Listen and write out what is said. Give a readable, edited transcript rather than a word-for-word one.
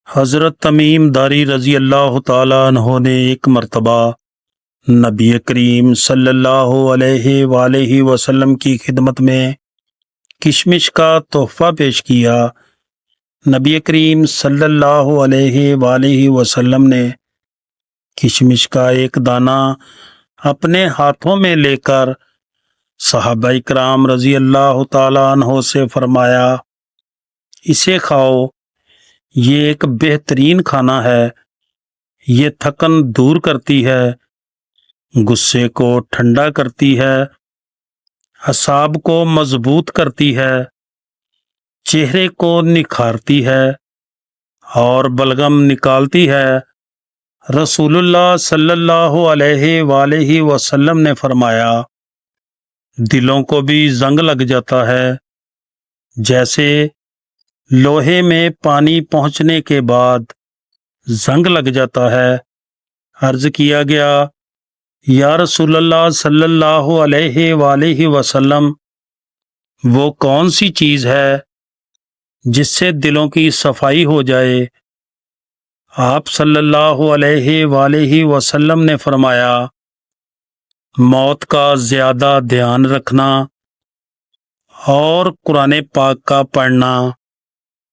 حضرت تمیم داری رضی اللہ تعالیٰ عنہ نے ایک مرتبہ نبی کریم صلی اللہ علیہ وآلہ وسلم کی خدمت میں کشمش کا تحفہ پیش کیا۔ نبی کریم صلی اللہ علیہ وآلہ وسلم نے کشمش کا ایک دانہ اپنے ہاتھوں میں لے کر صحابہ کرام رضی اللہ تعالیٰ عنہ سے فرمایا، اسے کھاؤ، یہ ایک بہترین کھانا ہے، یہ تھکن دور کرتی ہے، غصے کو ٹھنڈا کرتی ہے، اعصاب کو مضبوط کرتی ہے، چہرے کو نکھارتی ہے اور بلغم نکالتی ہے۔ رسول اللہ صلی اللہ علیہ وآلہ وسلم نے فرمایا، دلوں کو بھی زنگ لگ جاتا ہے، جیسے لوہے میں پانی پہنچنے کے بعد زنگ لگ جاتا ہے۔ عرض کیا گیا، یا رسول اللہ صلی اللہ علیہ وآلہ وسلم، وہ کون سی چیز ہے جس سے دلوں کی صفائی ہو جائے؟ آپ صلی اللہ علیہ وآلہ وسلم نے فرمایا، موت کا زیادہ دھیان رکھنا اور قرآن پاک کا پڑھنا۔